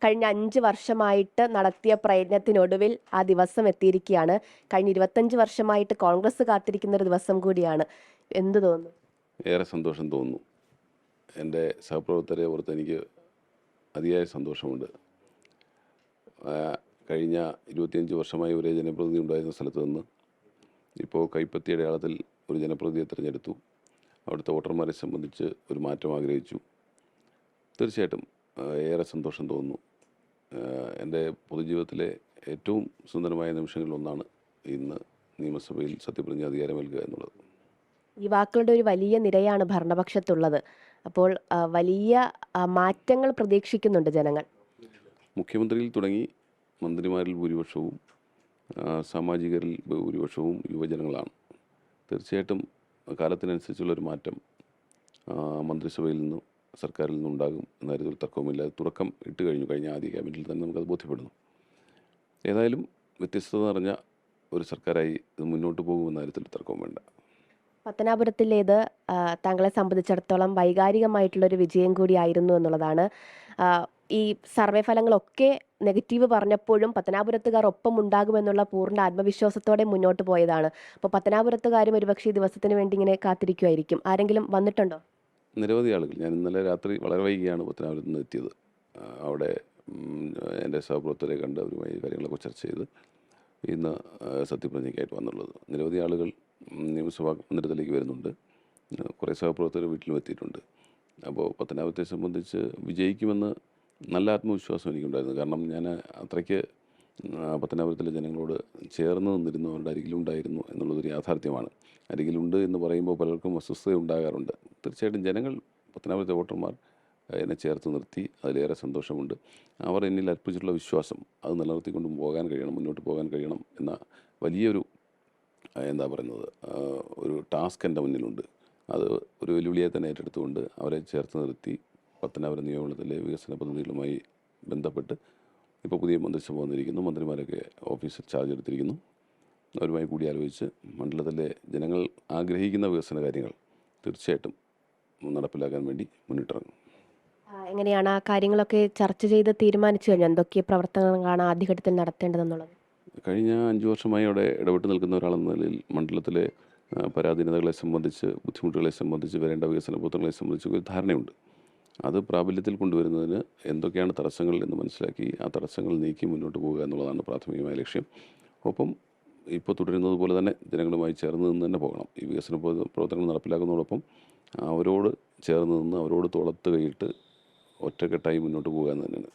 കഴിഞ്ഞ 5 വർഷമായിട്ട് നടത്തിയ പ്രയത്നത്തിനൊടുവിൽ ആ ദിവസം എത്തിയിരിക്കുകയാണ്. കഴിഞ്ഞ 25 വർഷമായിട്ട് കോൺഗ്രസ് കാത്തിരിക്കുന്ന ഒരു ദിവസം കൂടിയാണ്. എന്ത് തോന്നുന്നു? ഏറെ സന്തോഷം തോന്നുന്നു. എൻ്റെ സഹപ്രവർത്തകരെ ഓർത്ത് എനിക്ക് അതിയായ സന്തോഷമുണ്ട്. കഴിഞ്ഞ 25 വർഷമായി ഒരേ ജനപ്രതിനിധി ഉണ്ടായിരുന്ന സ്ഥലത്ത് നിന്ന് ഇപ്പോൾ കൈപ്പത്തി അടയാളത്തിൽ ഒരു ജനപ്രതിനിധിയെ തിരഞ്ഞെടുത്തു. അവിടുത്തെ വോട്ടർമാരെ സംബന്ധിച്ച് ഒരു മാറ്റം ആഗ്രഹിച്ചു. തീർച്ചയായിട്ടും ഏറെ സന്തോഷം തോന്നുന്നു. എൻ്റെ പൊതുജീവിതത്തിലെ ഏറ്റവും സുന്ദരമായ നിമിഷങ്ങളിലൊന്നാണ് ഇന്ന് നിയമസഭയിൽ സത്യപ്രതിജ്ഞ അധികാരമേൽക്കുക എന്നുള്ളത്. യുവാക്കളുടെ ഒരു വലിയ നിരയാണ് ഭരണപക്ഷത്തുള്ളത്. അപ്പോൾ വലിയ മാറ്റങ്ങൾ പ്രതീക്ഷിക്കുന്നുണ്ട് ജനങ്ങൾ. മുഖ്യമന്ത്രിയിൽ തുടങ്ങി മന്ത്രിമാരിൽ ഭൂരിപക്ഷവും സാമാജികരിൽ ഭൂരിപക്ഷവും യുവജനങ്ങളാണ്. തീർച്ചയായിട്ടും കാലത്തിനനുസരിച്ചുള്ളൊരു മാറ്റം മന്ത്രിസഭയിൽ നിന്നും സർക്കാരിൽ നിന്നുണ്ടാകും എന്ന കാര്യത്തിൽ തർക്കവുമില്ല. തുടക്കം ഇട്ട് കഴിഞ്ഞു. കഴിഞ്ഞ ആദ്യ ക്യാബിനറ്റിൽ തന്നെ നമുക്കത് ബോധ്യപ്പെടുന്നു. ഏതായാലും വ്യത്യസ്തത നിറഞ്ഞ ഒരു സർക്കാരായി ഇത് മുന്നോട്ട് പോകുമെന്ന കാര്യത്തിൽ തർക്കവും വേണ്ട. പത്തനാപുരത്തിലേത് താങ്കളെ സംബന്ധിച്ചിടത്തോളം വൈകാരികമായിട്ടുള്ളൊരു വിജയം കൂടിയായിരുന്നു എന്നുള്ളതാണ്. ഈ സർവേ ഫലങ്ങളൊക്കെ നെഗറ്റീവ് പറഞ്ഞപ്പോഴും പത്തനാപുരത്തുകാർ ഒപ്പം ഉണ്ടാകുമെന്നുള്ള പൂർണ്ണ ആത്മവിശ്വാസത്തോടെ മുന്നോട്ട് പോയതാണ്. അപ്പോൾ പത്തനാപുരത്തുകാരും ഒരുപക്ഷെ ഈ ദിവസത്തിന് വേണ്ടി ഇങ്ങനെ കാത്തിരിക്കുമായിരിക്കും. ആരെങ്കിലും വന്നിട്ടുണ്ടോ? നിരവധി ആളുകൾ. ഞാൻ ഇന്നലെ രാത്രി വളരെ വൈകിയാണ് പത്തനാപുരത്ത് നിന്ന് എത്തിയത്. അവിടെ എൻ്റെ സഹപ്രവർത്തകരെ കണ്ട് അവരുമായി കാര്യങ്ങളൊക്കെ ചർച്ച ചെയ്ത് ഇന്ന് സത്യപ്രതിജ്ഞയ്ക്കായിട്ട് വന്നുള്ളത്. നിരവധി ആളുകൾ നിയമസഭാ മന്ദിരത്തിലേക്ക് വരുന്നുണ്ട്. കുറേ സഹപ്രവർത്തകർ വീട്ടിലും എത്തിയിട്ടുണ്ട്. അപ്പോൾ പത്തനാപുരത്തെ സംബന്ധിച്ച് വിജയിക്കുമെന്ന് നല്ല ആത്മവിശ്വാസം എനിക്കുണ്ടായിരുന്നു. കാരണം ഞാൻ അത്രയ്ക്ക് പത്തനാപുരത്തിലെ ജനങ്ങളോട് ചേർന്ന് നിന്നിരുന്നു, അവരുടെ അരികിലുണ്ടായിരുന്നു എന്നുള്ളതൊരു യാഥാർത്ഥ്യമാണ്. അരികിലുണ്ട് എന്ന് പറയുമ്പോൾ പലർക്കും അസ്വസ്ഥത ഉണ്ടാകാറുണ്ട്. തീർച്ചയായിട്ടും ജനങ്ങൾ, പത്തനാപുരത്തെ വോട്ടർമാർ എന്നെ ചേർത്ത് നിർത്തി. അതിലേറെ സന്തോഷമുണ്ട്. അവർ എന്നിൽ അർപ്പിച്ചിട്ടുള്ള വിശ്വാസം അത് നിലനിർത്തിക്കൊണ്ട് പോകാൻ കഴിയണം, മുന്നോട്ട് പോകാൻ കഴിയണം എന്ന വലിയൊരു ഒരു ടാസ്ക് എൻ്റെ മുന്നിലുണ്ട്. അത് ഒരു വെല്ലുവിളിയെ തന്നെ ഏറ്റെടുത്തുകൊണ്ട് അവരെ ചേർത്ത് നിർത്തി പത്തനാപുരം നിയമമണ്ഡലത്തിലെ വികസന പദ്ധതികളുമായി ബന്ധപ്പെട്ട് ഇപ്പോൾ പുതിയ മന്ത്രിസഭ വന്നിരിക്കുന്നു. മന്ത്രിമാരൊക്കെ ഓഫീസിൽ ചാർജ് എടുത്തിരിക്കുന്നു. അവരുമായി കൂടി ആലോചിച്ച് മണ്ഡലത്തിലെ ജനങ്ങൾ ആഗ്രഹിക്കുന്ന വികസന കാര്യങ്ങൾ തീർച്ചയായിട്ടും നടപ്പിലാക്കാൻ വേണ്ടി മുന്നിട്ടിറങ്ങും. എങ്ങനെയാണ് ആ കാര്യങ്ങളൊക്കെ ചർച്ച ചെയ്ത് തീരുമാനിച്ചു കഴിഞ്ഞു? എന്തൊക്കെ പ്രവർത്തനങ്ങളാണ് ആദ്യഘട്ടത്തിൽ നടത്തേണ്ടതെന്നുള്ളത്? കഴിഞ്ഞ 5 വർഷമായി അവിടെ ഇടപെട്ട് നിൽക്കുന്ന ഒരാളെന്ന നിലയിൽ മണ്ഡലത്തിലെ പരാധീനതകളെ സംബന്ധിച്ച്, ബുദ്ധിമുട്ടുകളെ സംബന്ധിച്ച്, വരേണ്ട വികസന പ്രവർത്തനങ്ങളെ സംബന്ധിച്ച് ഒരു ധാരണയുണ്ട്. അത് പ്രാബല്യത്തിൽ കൊണ്ടുവരുന്നതിന് എന്തൊക്കെയാണ് തടസ്സങ്ങൾ എന്ന് മനസ്സിലാക്കി ആ തടസ്സങ്ങൾ നീക്കി മുന്നോട്ട് പോകുക എന്നുള്ളതാണ് പ്രാഥമികമായ ലക്ഷ്യം. ഒപ്പം ഇപ്പോൾ തുടരുന്നത് പോലെ തന്നെ ജനങ്ങളുമായി ചേർന്ന് നിന്ന് തന്നെ പോകണം. ഈ വികസന പ്രവർത്തനങ്ങൾ നടപ്പിലാക്കുന്നതോടൊപ്പം അവരോട് ചേർന്ന് നിന്ന് അവരോട് തോളത്ത് കൈയിട്ട് ഒറ്റക്കെട്ടായി മുന്നോട്ട് പോകുക എന്ന് തന്നെയാണ്.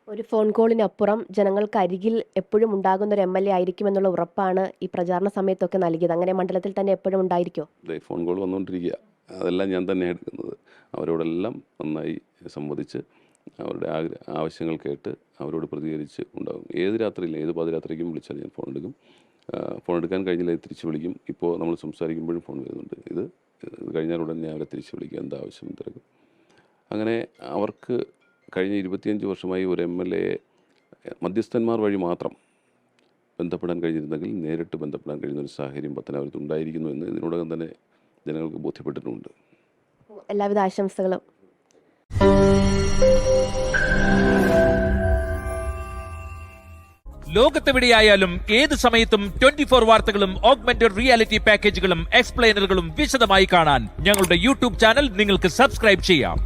ഒരു ഫോൺ കോളിനപ്പുറം ജനങ്ങൾക്ക് അരികിൽ എപ്പോഴും ഉണ്ടാകുന്ന ഒരു MLA ആയിരിക്കുമെന്നുള്ള ഉറപ്പാണ് ഈ പ്രചാരണ സമയത്തൊക്കെ നൽകിയത്. അങ്ങനെ മണ്ഡലത്തിൽ തന്നെ എപ്പോഴും ഉണ്ടായിരിക്കുമോ? Phone call വന്നുകൊണ്ടിരിക്കുക. അതെല്ലാം ഞാൻ തന്നെ എടുക്കുന്നത്. അവരോടെല്ലാം നന്നായി സംവദിച്ച് അവരുടെ ആവശ്യങ്ങൾ കേട്ട് അവരോട് പ്രതികരിച്ച് ഉണ്ടാകും. ഏത് രാത്രിയിലും ഏത് പാതിരാത്രിക്കും വിളിച്ചാൽ ഞാൻ ഫോൺ എടുക്കും. ഫോൺ എടുക്കാൻ കഴിഞ്ഞില്ല തിരിച്ച് വിളിക്കും. ഇപ്പോൾ നമ്മൾ സംസാരിക്കുമ്പോഴും ഫോൺ വരുന്നുണ്ട്. ഇത് കഴിഞ്ഞാലുടൻ ഞാൻ അവരെ തിരിച്ച് വിളിക്കുക, എന്താവശ്യം തിരക്കും. അങ്ങനെ അവർക്ക് കഴിഞ്ഞ 25 വർഷമായി ഒരു MLA മധ്യസ്ഥന്മാർ വഴി മാത്രം ബന്ധപ്പെടാൻ കഴിഞ്ഞിരുന്നെങ്കിൽ നേരിട്ട് ബന്ധപ്പെടാൻ കഴിയുന്ന ഒരു സാഹചര്യം പത്തനാപുരത്ത് ഉണ്ടായിരിക്കുന്നു എന്ന് ഇതിനോടകം തന്നെ ജനങ്ങൾക്ക് ബോധ്യപ്പെട്ടിട്ടുണ്ട്. എല്ലാവിധ ആശംസകളും. ലോകത്തെവിടെയായാലും ഏത് സമയത്തും 24 വാർത്തകളും ഓഗ്മെന്റഡ് റിയാലിറ്റി പാക്കേജുകളും എക്സ്പ്ലെയിനറുകളും വിശദമായി കാണാൻ ഞങ്ങളുടെ YouTube ചാനൽ നിങ്ങൾക്ക് സബ്സ്ക്രൈബ് ചെയ്യാം.